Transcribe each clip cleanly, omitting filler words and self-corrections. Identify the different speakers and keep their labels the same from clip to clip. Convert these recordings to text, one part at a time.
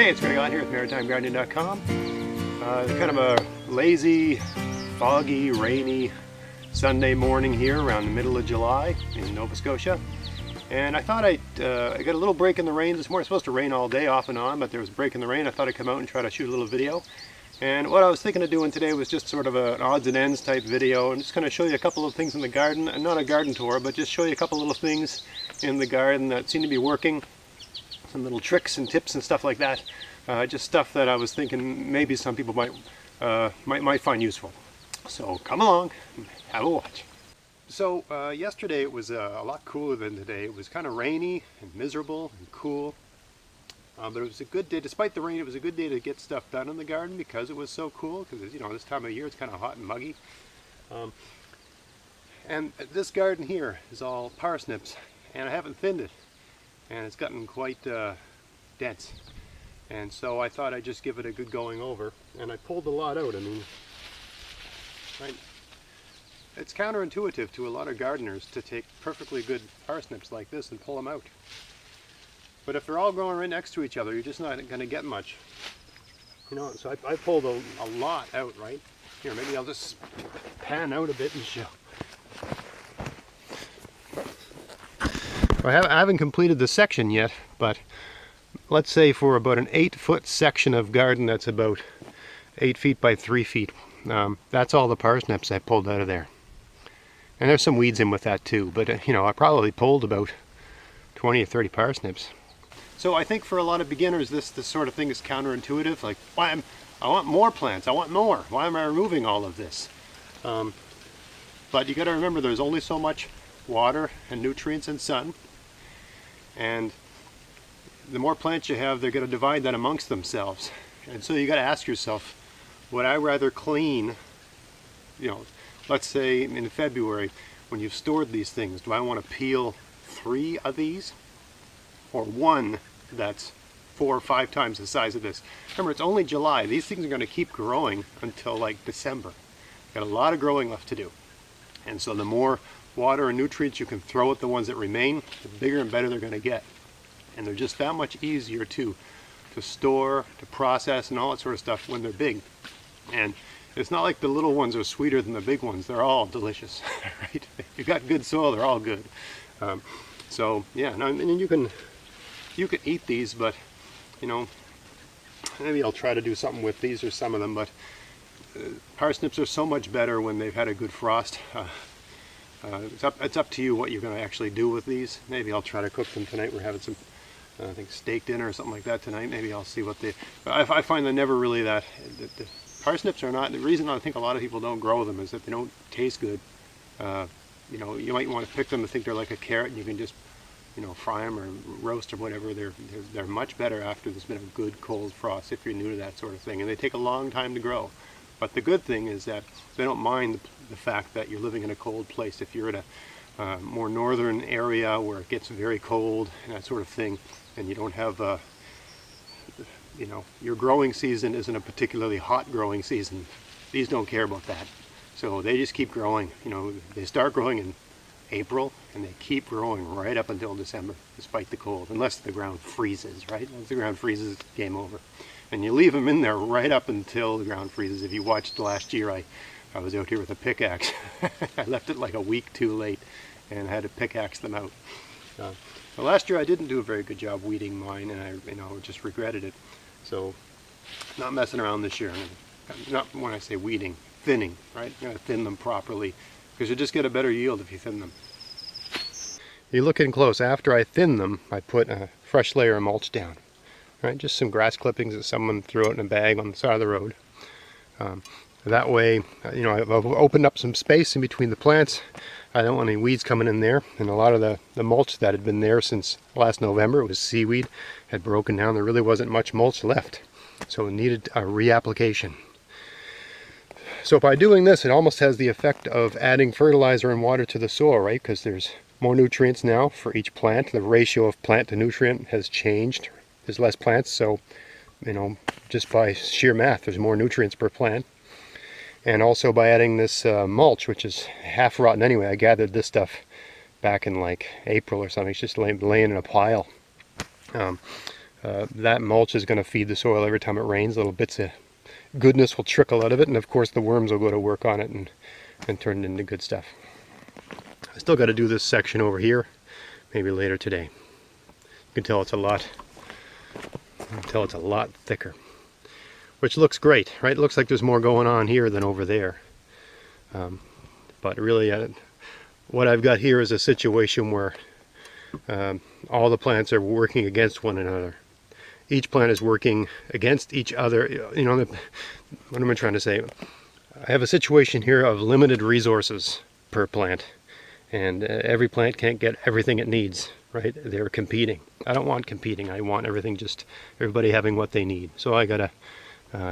Speaker 1: Hey, it's Greg on here with MaritimeGardening.com. Kind of a lazy, foggy, rainy Sunday morning here around the middle of July in Nova Scotia. And I thought I got a little break in the rain this morning. It's supposed to rain all day off and on, but there was a break in the rain. I thought I'd come out and try to shoot a little video. And what I was thinking of doing today was just sort of an odds and ends type video and just kind of show you a couple of things in the garden. And not a garden tour, but just show you a couple little things in the garden that seem to be working. Some little tricks and tips and stuff like that. Just stuff that I was thinking maybe some people might find useful. So come along and have a watch. So yesterday it was a lot cooler than today. It was kind of rainy and miserable and cool. But it was a good day. Despite the rain, it was a good day to get stuff done in the garden because it was so cool. Because, you know, this time of year it's kind of hot and muggy. And this garden here is all parsnips, and I haven't thinned it. And it's gotten quite dense. And so I thought I'd just give it a good going over. And I pulled a lot out. I mean, right? It's counterintuitive to a lot of gardeners to take perfectly good parsnips like this and pull them out. But if they're all growing right next to each other, you're just not going to get much. You know, so I pulled a lot out, right? Here, maybe I'll just pan out a bit and show. I haven't completed the section yet, but let's say for about an 8-foot section of garden that's about 8 feet by 3 feet, that's all the parsnips I pulled out of there. And there's some weeds in with that too, but you know, I probably pulled about 20 or 30 parsnips. So I think for a lot of beginners this sort of thing is counterintuitive, like I want more plants, I want more, why am I removing all of this? But you got to remember there's only so much water and nutrients and sun, and the more plants you have, they're going to divide that amongst themselves. And so you got to ask yourself, would I rather clean, you know, let's say in February when you've stored these things, do I want to peel 3 of these or 1 that's 4 or 5 times the size of this? Remember, it's only July. These things are going to keep growing until like December. Got a lot of growing left to do. And so the more water and nutrients you can throw at the ones that remain, the bigger and better they're going to get. And they're just that much easier to store, to process, and all that sort of stuff when they're big. And it's not like the little ones are sweeter than the big ones. They're all delicious, right? If you've got good soil, they're all good. So yeah, and you can eat these, but you know, maybe I'll try to do something with these or some of them. But parsnips are so much better when they've had a good frost. It's up to you what you're going to actually do with these. Maybe I'll try to cook them tonight. We're having some, I think, steak dinner or something like that tonight. Maybe I'll see what they. I find they're never really that. The parsnips are not. The reason I think a lot of people don't grow them is that they don't taste good. You know, you might want to pick them and think they're like a carrot, and you can just, you know, fry them or roast or whatever. They're much better after there's been a good cold frost if you're new to that sort of thing, and they take a long time to grow. But the good thing is that they don't mind the fact that you're living in a cold place. If you're in a more northern area where it gets very cold and that sort of thing, and you don't have, you know, your growing season isn't a particularly hot growing season, these don't care about that. So they just keep growing. You know, they start growing in April and they keep growing right up until December, despite the cold, unless the ground freezes, right? Once the ground freezes, it's game over. And you leave them in there right up until the ground freezes. If you watched last year, I was out here with a pickaxe. I left it like a week too late and I had to pickaxe them out. Last year I didn't do a very good job weeding mine, and I just regretted it. So not messing around this year. Not when I say weeding, thinning, right? You gotta thin them properly because you just get a better yield if you thin them. You look in close. After I thin them, I put a fresh layer of mulch down. Right, just some grass clippings that someone threw out in a bag on the side of the road. That way, you know, I've opened up some space in between the plants. I don't want any weeds coming in there. And a lot of the mulch that had been there since last November, it was seaweed, had broken down. There really wasn't much mulch left, so it needed a reapplication. So by doing this, it almost has the effect of adding fertilizer and water to the soil, right? Because there's more nutrients now for each plant. The ratio of plant to nutrient has changed. There's less plants, so, you know, just by sheer math, there's more nutrients per plant. And also by adding this mulch, which is half rotten anyway. I gathered this stuff back in like April or something. It's just laying in a pile. That mulch is going to feed the soil every time it rains. Little bits of goodness will trickle out of it, and of course the worms will go to work on it and turn it into good stuff. I still got to do this section over here, maybe later today. You can tell it's a lot thicker, which looks great, right? It looks like there's more going on here than over there. But really, what I've got here is a situation where all the plants are working against one another. Each plant is working against each other. You know, what am I trying to say? I have a situation here of limited resources per plant, and every plant can't get everything it needs, right? They're competing. I don't want competing. I want everything, just everybody having what they need. So I gotta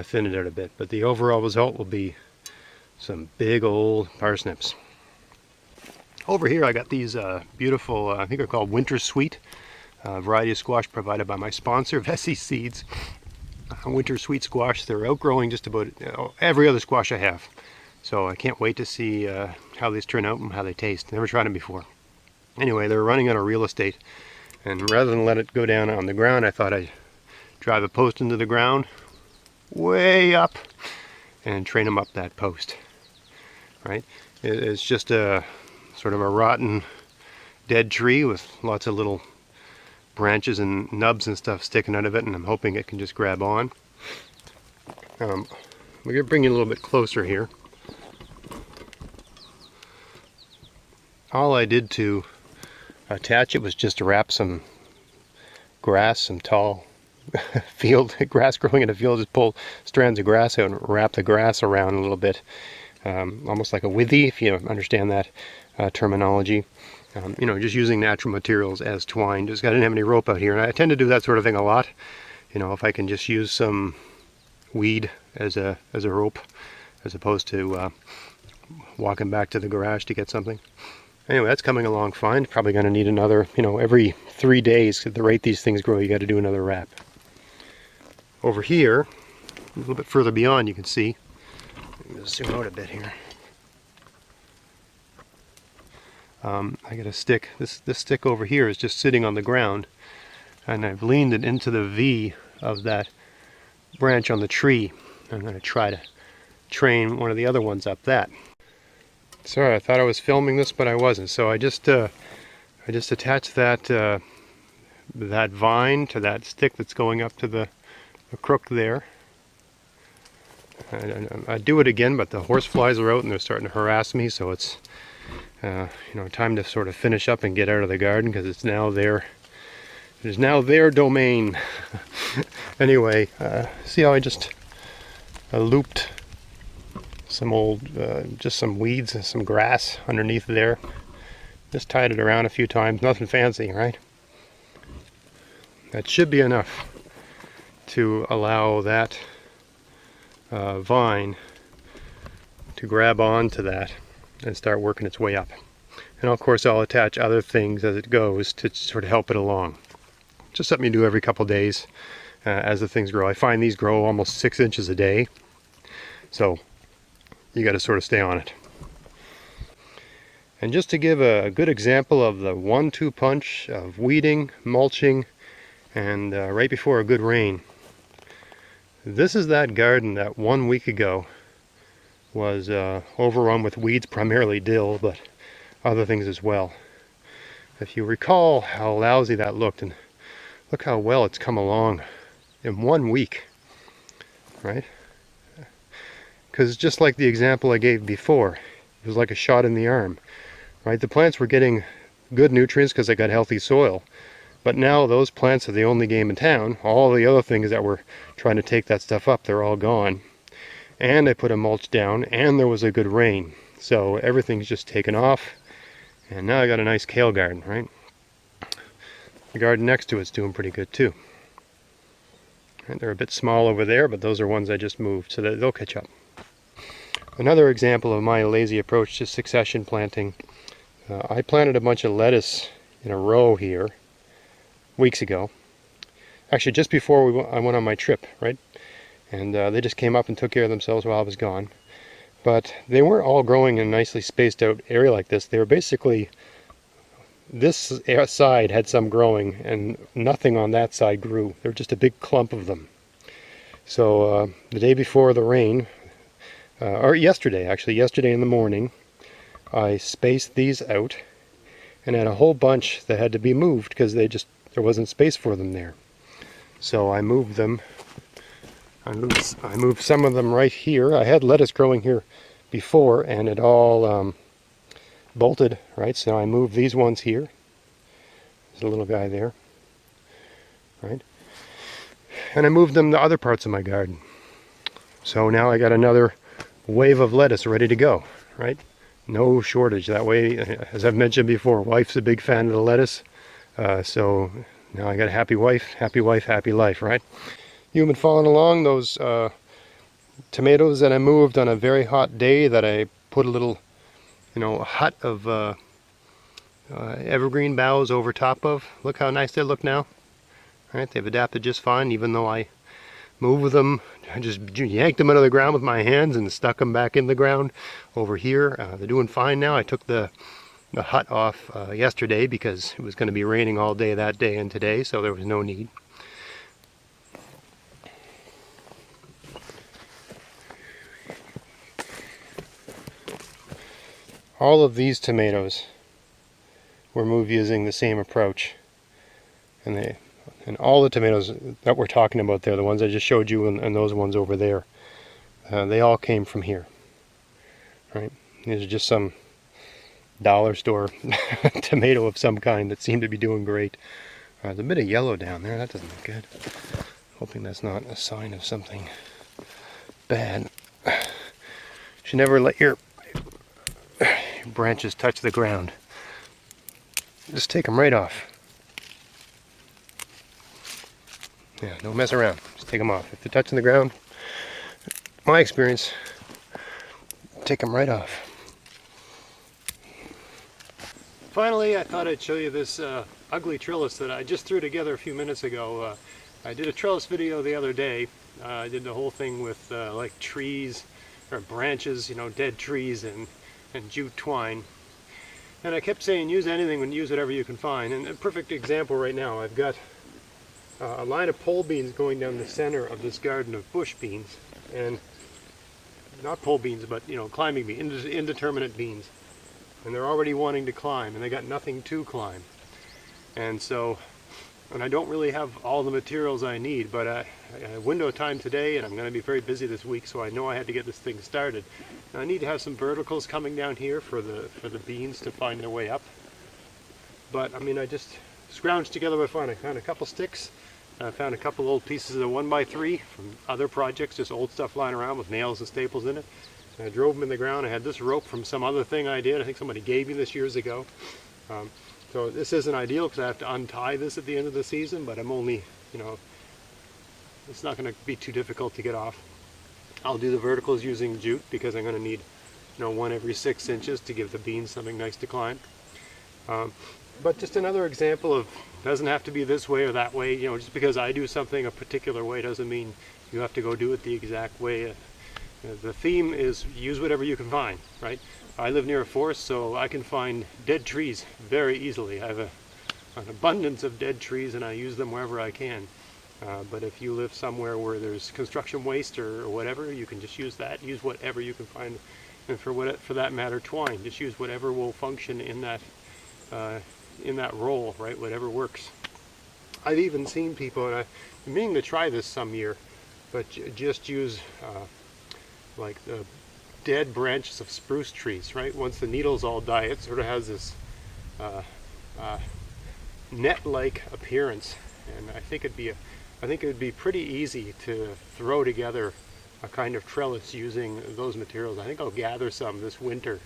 Speaker 1: thin it out a bit. But the overall result will be some big old parsnips. Over here I got these beautiful, I think they're called Winter Sweet, variety of squash provided by my sponsor, Vessi Seeds. Winter Sweet squash. They're outgrowing just about every other squash I have. So I can't wait to see how these turn out and how they taste. Never tried them before. Anyway, they're running out of real estate. And rather than let it go down on the ground, I thought I'd drive a post into the ground, way up, and train them up that post. Right? It's just a sort of a rotten, dead tree with lots of little branches and nubs and stuff sticking out of it, and I'm hoping it can just grab on. We're going to bring you a little bit closer here. All I did to attach it was just to wrap some grass, some tall grass growing in a field. Just pull strands of grass out and wrap the grass around a little bit, almost like a withy, if you understand that terminology. You know, just using natural materials as twine. Just I didn't have any rope out here, and I tend to do that sort of thing a lot. You know, if I can just use some weed as a rope, as opposed to walking back to the garage to get something. Anyway, that's coming along fine. Probably going to need another, you know, every 3 days, at the rate these things grow, you got to do another wrap. Over here, a little bit further beyond, you can see. I'm going to zoom out a bit here. I got a stick. This stick over here is just sitting on the ground, and I've leaned it into the V of that branch on the tree. I'm going to try to train one of the other ones up that. Sorry, I thought I was filming this, but I wasn't. So I just attached that that vine to that stick that's going up to the crook there. I do it again, but the horseflies are out and they're starting to harass me, so it's you know, time to sort of finish up and get out of the garden, because it's now their domain. Anyway, see how I just looped some old, just some weeds and some grass underneath there. Just tied it around a few times, nothing fancy, right? That should be enough to allow that vine to grab onto that and start working its way up. And of course I'll attach other things as it goes to sort of help it along. Just something you do every couple days as the things grow. I find these grow almost 6 inches a day, so you got to sort of stay on it. And just to give a good example of the 1-2 punch of weeding, mulching, and right before a good rain, this is that garden that 1 week ago was overrun with weeds, primarily dill, but other things as well. If you recall how lousy that looked, and look how well it's come along in 1 week, right? Because just like the example I gave before, it was like a shot in the arm, right? The plants were getting good nutrients because they got healthy soil, but now those plants are the only game in town. All the other things that were trying to take that stuff up, they're all gone. And I put a mulch down, and there was a good rain, so everything's just taken off, and now I got a nice kale garden, right? The garden next to it's doing pretty good too. And they're a bit small over there, but those are ones I just moved, so that they'll catch up. Another example of my lazy approach to succession planting, I planted a bunch of lettuce in a row here weeks ago. Actually, just before I went on my trip, right? And they just came up and took care of themselves while I was gone. But they weren't all growing in a nicely spaced out area like this. They were basically this side had some growing and nothing on that side grew. There were just a big clump of them. So the day before the rain, or yesterday actually, yesterday in the morning, I spaced these out and had a whole bunch that had to be moved because there wasn't space for them there. So I moved them. I moved some of them right here. I had lettuce growing here before and it all bolted, right? So I moved these ones here. There's a little guy there, right? And I moved them to other parts of my garden. So now I got another wave of lettuce ready to go, right? No shortage. That way, as I've mentioned before, wife's a big fan of the lettuce. So now I got a happy wife, happy life, right? You've been following along those tomatoes that I moved on a very hot day that I put a little, hut of evergreen boughs over top of. Look how nice they look now. Right, they've adapted just fine, even though I moved them. I just yanked them out of the ground with my hands and stuck them back in the ground over here. They're doing fine now. I took the hut off yesterday because it was going to be raining all day that day and today, so there was no need. All of these tomatoes were moved using the same approach, and all the tomatoes that we're talking about there, the ones I just showed you and those ones over there, they all came from here. Right? These are just some dollar store tomato of some kind that seemed to be doing great. There's a bit of yellow down there. That doesn't look good. Hoping that's not a sign of something bad. You should never let your branches touch the ground. Just take them right off. Yeah, don't mess around. Just take them off. If they're touching the ground, my experience, take them right off. Finally, I thought I'd show you this ugly trellis that I just threw together a few minutes ago. I did a trellis video the other day. I did the whole thing with like trees or branches, dead trees and jute twine. And I kept saying use anything and use whatever you can find. And a perfect example right now, I've got a line of pole beans going down the center of this garden of bush beans, and not pole beans, but climbing beans, indeterminate beans, and they're already wanting to climb, and they got nothing to climb. And so, and I don't really have all the materials I need, but I have window time today, and I'm going to be very busy this week, so I know I had to get this thing started. And I need to have some verticals coming down here for the beans to find their way up. But I mean, I just scrounged together what I found. I found a couple sticks. I found a couple old pieces of 1x3 from other projects, just old stuff lying around with nails and staples in it. And I drove them in the ground. I had this rope from some other thing I did. I think somebody gave me this years ago. So this isn't ideal because I have to untie this at the end of the season, but I'm only, it's not going to be too difficult to get off. I'll do the verticals using jute because I'm going to need, one every 6 inches to give the beans something nice to climb. But just another example of, doesn't have to be this way or that way. Just because I do something a particular way doesn't mean you have to go do it the exact way. The theme is use whatever you can find, right? I live near a forest, so I can find dead trees very easily. I have an abundance of dead trees, and I use them wherever I can. But if you live somewhere where there's construction waste or whatever, you can just use that. Use whatever you can find, and for that matter, twine. Just use whatever will function in that role, right? Whatever works. I've even seen people, and I'm meaning to try this some year, but just use like the dead branches of spruce trees, right? Once the needles all die, it sort of has this net-like appearance, and I think it would be pretty easy to throw together a kind of trellis using those materials. I think I'll gather some this winter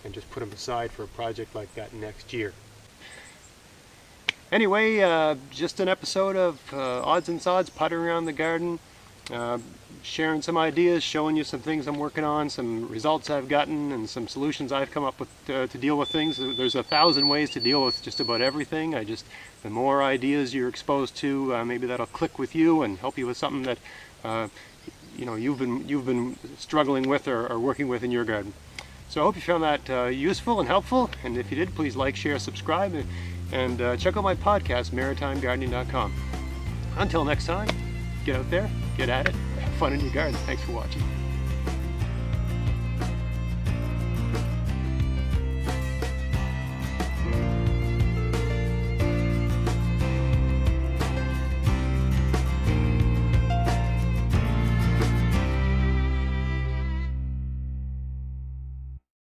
Speaker 1: and just put them aside for a project like that next year. Anyway, just an episode of Odds and Sods, pottering around the garden, sharing some ideas, showing you some things I'm working on, some results I've gotten, and some solutions I've come up with to deal with things. There's 1,000 ways to deal with just about everything. The more ideas you're exposed to, maybe that'll click with you and help you with something that you've been struggling with or working with in your garden. So I hope you found that useful and helpful, and if you did, please like, share, subscribe, and check out my podcast, maritimegardening.com. Until next time, get out there, get at it, have fun in your garden. Thanks for watching.